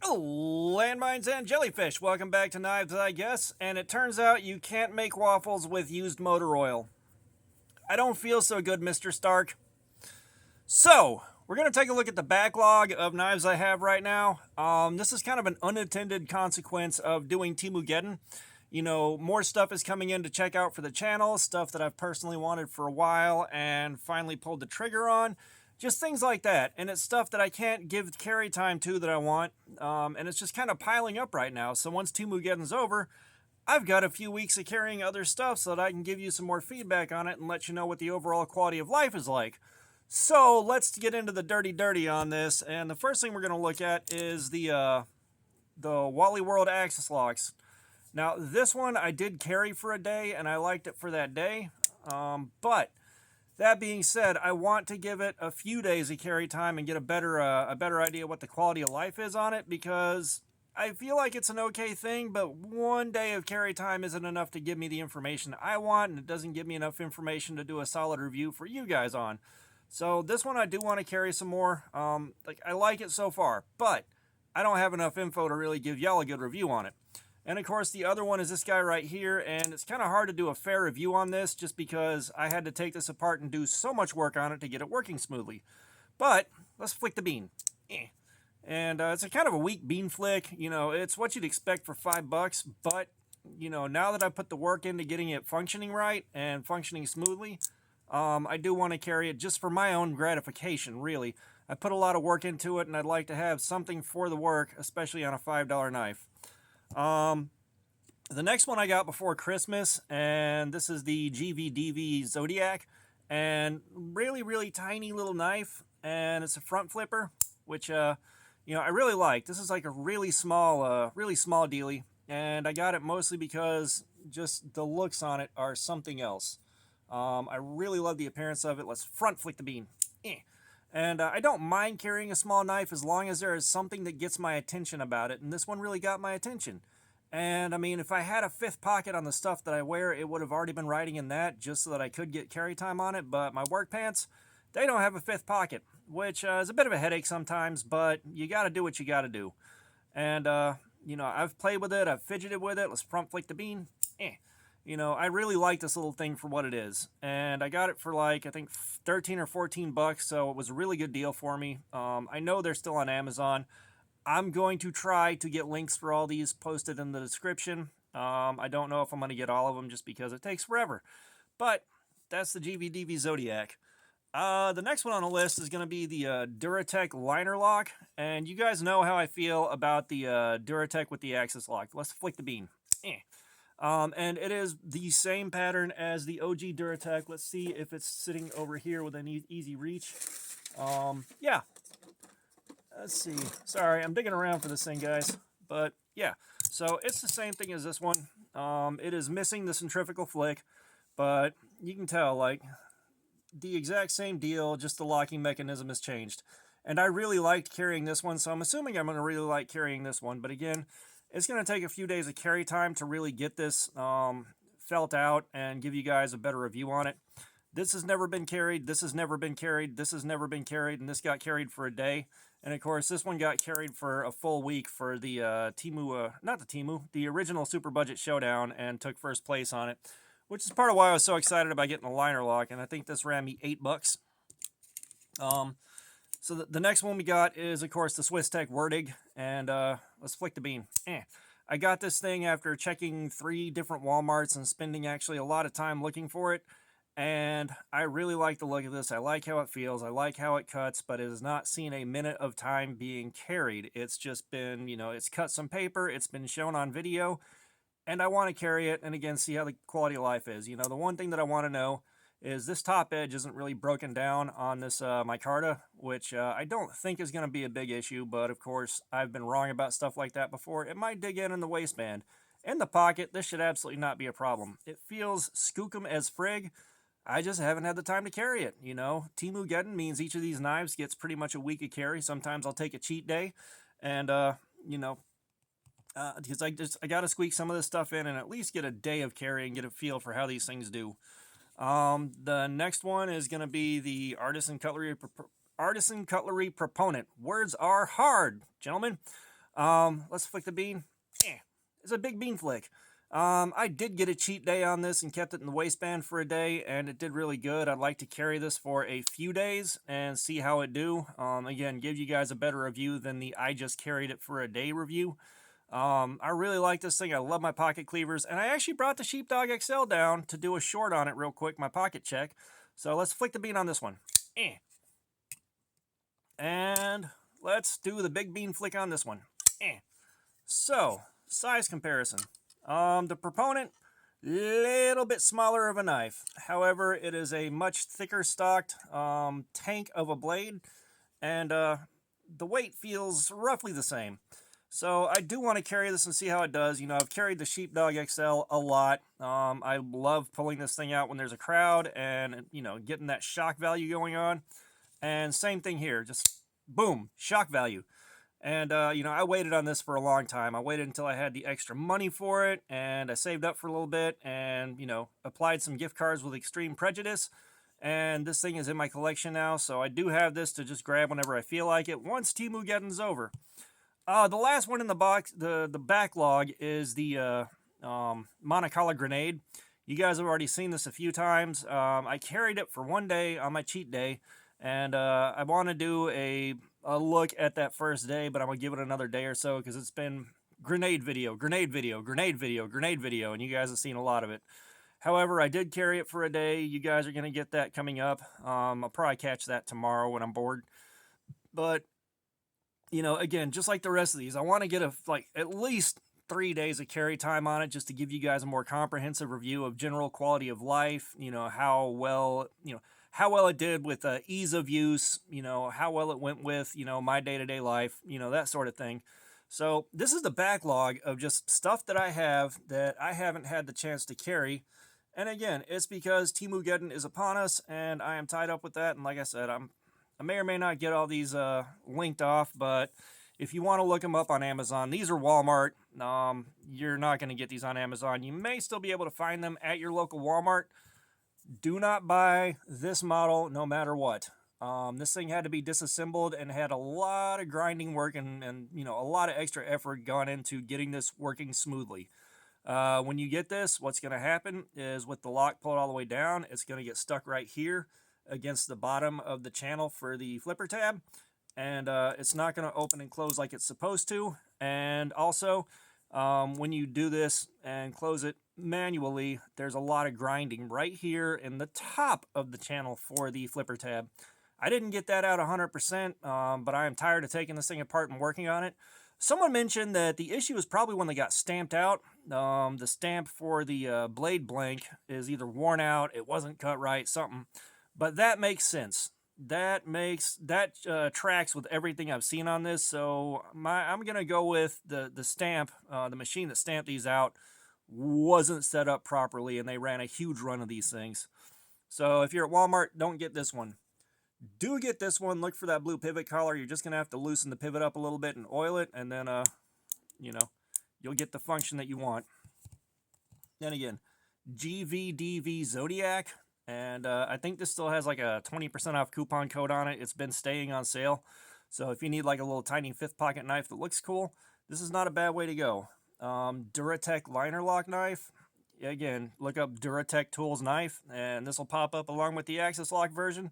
Landmines and jellyfish, welcome back to Knives, I guess. And it turns out you can't make waffles with used motor oil. I don't feel so good, Mr. Stark. So, we're going to take a look at the backlog of knives I have right now. This is kind of an unintended consequence of doing Temugeddon. You know, more stuff is coming in to check out for the channel, stuff that I've personally wanted for a while and finally pulled the trigger on. Just things like that. And it's stuff that I can't give carry time to that I want. And it's just kind of piling up right now. So once Temugeddon's over, I've got a few weeks of carrying other stuff so that I can give you some more feedback on it and let you know what the overall quality of life is like. So let's get into the dirty on this. And the first thing we're going to look at is the Wally World Axis locks. Now, this one I did carry for a day, and I liked it for that day. But that being said, I want to give it a few days of carry time and get a better idea what the quality of life is on it, because I feel like it's an okay thing, but one day of carry time isn't enough to give me the information I want, and it doesn't give me enough information to do a solid review for you guys on. So this one I do want to carry some more. I like it so far, but I don't have enough info to really give y'all a good review on it. And of course, the other one is this guy right here, and it's kind of hard to do a fair review on this just because I had to take this apart and do so much work on it to get it working smoothly. But let's flick the bean. And it's a kind of a weak bean flick. You know, it's what you'd expect for $5, but you know, now that I put the work into getting it functioning right and functioning smoothly, I do want to carry it just for my own gratification, really. I put a lot of work into it, and I'd like to have something for the work, especially on a $5 knife. The next one I got before Christmas, and this is the GVDV Zodiac, and really tiny little knife, and it's a front flipper, which you know, I really like. This is like a really small dealie, and I got it mostly because just the looks on it are something else. I really love the appearance of it. Let's front flick the bean. And I don't mind carrying a small knife as long as there is something that gets my attention about it. And this one really got my attention. And I mean, if I had a fifth pocket on the stuff that I wear, it would have already been riding in that just so that I could get carry time on it. But my work pants, they don't have a fifth pocket, which is a bit of a headache sometimes, but you got to do what you got to do. And, you know, I've played with it. I've fidgeted with it. Let's front flick the bean. You know, I really like this little thing for what it is. And I got it for like, I think 13 or 14 bucks. So it was a really good deal for me. I know they're still on Amazon. I'm going to try to get links for all these posted in the description. I don't know if I'm going to get all of them just because it takes forever. But that's the GVDV Zodiac. The next one on the list is going to be the Duratec liner lock. And you guys know how I feel about the Duratec with the axis lock. Let's flick the bean. And it is the same pattern as the OG Duratec. Let's see if it's sitting over here with an easy reach. Yeah. Let's see. Sorry, I'm digging around for this thing, guys. But, yeah. So, it's the same thing as this one. It is missing the centrifugal flick. But, you can tell, like, the exact same deal, just the locking mechanism has changed. And I really liked carrying this one, so I'm assuming I'm going to really like carrying this one. But, again, it's going to take a few days of carry time to really get this felt out and give you guys a better review on it. This has never been carried, this has never been carried, this has never been carried, and this got carried for a day. And of course, this one got carried for a full week for the the original Super Budget Showdown, and took first place on it, which is part of why I was so excited about getting the liner lock, and I think this ran me $8. So the next one we got is, of course, the Swisstech Werdig, and let's flick the bean. I got this thing after checking 3 different Walmarts and spending actually a lot of time looking for it, and I really like the look of this. I like how it feels. I like how it cuts, but it has not seen a minute of time being carried. It's just been, you know, it's cut some paper, it's been shown on video, and I want to carry it and, again, see how the quality of life is. You know, the one thing that I want to know is this top edge isn't really broken down on this micarta, which I don't think is going to be a big issue, but of course, I've been wrong about stuff like that before. It might dig in the waistband. In the pocket, this should absolutely not be a problem. It feels skookum as frig. I just haven't had the time to carry it, you know. Temugeddon means each of these knives gets pretty much a week of carry. Sometimes I'll take a cheat day, and, you know, because I got to squeak some of this stuff in and at least get a day of carry and get a feel for how these things do. The next one is going to be the Artisan Cutlery Proponent. Words are hard, gentlemen. Let's flick the bean. It's a big bean flick. I did get a cheat day on this and kept it in the waistband for a day, and it did really good. I'd like to carry this for a few days and see how it do. Again, give you guys a better review than the I just carried it for a day review. I really like this thing. I love my pocket cleavers, and I actually brought the Sheepdog XL down to do a short on it real quick, my pocket check. So let's flick the bean on this one. And let's do the big bean flick on this one. So, size comparison. The Proponent, little bit smaller of a knife. However, it is a much thicker stocked tank of a blade, and the weight feels roughly the same. So I do want to carry this and see how it does. You know, I've carried the Sheepdog XL a lot. I love pulling this thing out when there's a crowd and, you know, getting that shock value going on. And same thing here, just boom, shock value. And, you know, I waited on this for a long time. I waited until I had the extra money for it, and I saved up for a little bit and, you know, applied some gift cards with extreme prejudice. And this thing is in my collection now, so I do have this to just grab whenever I feel like it once Temugeddon's over. The last one in the box, the backlog, is the Monocala grenade. You guys have already seen this a few times. I carried it for one day on my cheat day, and I want to do a look at that first day, but I'm going to give it another day or so because it's been grenade video, grenade video, grenade video, grenade video, and you guys have seen a lot of it. However, I did carry it for a day. You guys are going to get that coming up. I'll probably catch that tomorrow when I'm bored. But you know, again, just like the rest of these, I want to get at least 3 days of carry time on it just to give you guys a more comprehensive review of general quality of life, you know, how well it did with ease of use, you know, how well it went with, you know, my day-to-day life, you know, that sort of thing. So this is the backlog of just stuff that I have that I haven't had the chance to carry. And again, it's because Temugeddon is upon us and I am tied up with that. And like I said, I may or may not get all these linked off, but if you want to look them up on Amazon, these are Walmart. You're not going to get these on Amazon. You may still be able to find them at your local Walmart. Do not buy this model no matter what. This thing had to be disassembled and had a lot of grinding work and you know, a lot of extra effort gone into getting this working smoothly. When you get this, what's going to happen is with the lock pulled all the way down, it's going to get stuck right here against the bottom of the channel for the flipper tab, and it's not going to open and close like it's supposed to. And also, when you do this and close it manually, there's a lot of grinding right here in the top of the channel for the flipper tab. I didn't get that out 100%, but I am tired of taking this thing apart and working on it. Someone mentioned that the issue is probably when they got stamped out. The stamp for the blade blank is either worn out, it wasn't cut right, something. But that makes sense. That tracks with everything I've seen on this. So I'm gonna go with the stamp. The machine that stamped these out wasn't set up properly, and they ran a huge run of these things. So if you're at Walmart, don't get this one. Do get this one. Look for that blue pivot collar. You're just gonna have to loosen the pivot up a little bit and oil it, and then you know, you'll get the function that you want. Then again, GVDV Zodiac. And I think this still has like a 20% off coupon code on it. It's been staying on sale. So if you need like a little tiny fifth pocket knife that looks cool, this is not a bad way to go. Duratech liner lock knife. Again, look up Duratech Tools knife, and this will pop up along with the Axis Lock version.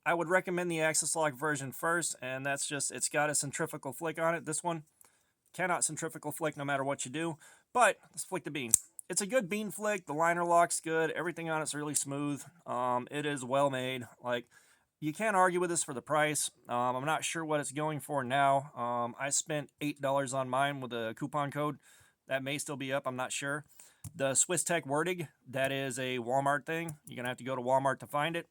I would recommend the Axis Lock version first, and that's just, it's got a centrifugal flick on it. This one cannot centrifugal flick no matter what you do. But let's flick the bean. It's a good bean flick. The liner lock's good. Everything on it's really smooth. It is well made. Like, you can't argue with this for the price. I'm not sure what it's going for now. I spent $8 on mine with a coupon code. That may still be up. I'm not sure. The Swiss Tech Wertig, that is a Walmart thing. You're going to have to go to Walmart to find it.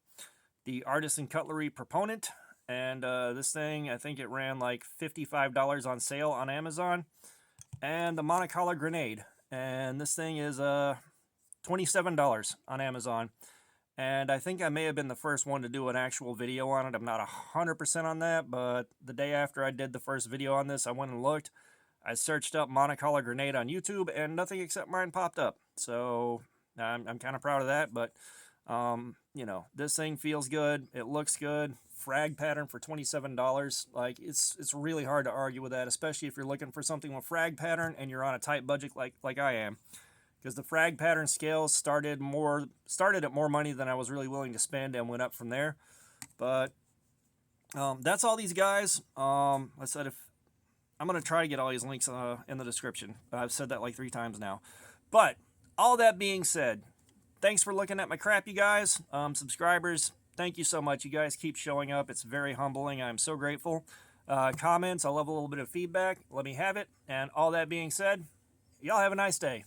The Artisan Cutlery Proponent. And this thing, I think it ran like $55 on sale on Amazon. And the Monocala Grenade. And this thing is $27 on Amazon. And I think I may have been the first one to do an actual video on it. I'm not 100% on that, but the day after I did the first video on this, I went and looked. I searched up Monocala Grenade on YouTube, and nothing except mine popped up. So I'm kind of proud of that, but You know, this thing feels good. It looks good. Frag pattern for $27. Like it's really hard to argue with that, especially if you're looking for something with frag pattern and you're on a tight budget like I am. Because the frag pattern scales started at more money than I was really willing to spend and went up from there. But that's all these guys. I said if I'm gonna try to get all these links in the description. I've said that like 3 times now. But all that being said, thanks for looking at my crap, you guys. Subscribers, thank you so much. You guys keep showing up. It's very humbling. I'm so grateful. Comments, I love a little bit of feedback. Let me have it. And all that being said, y'all have a nice day.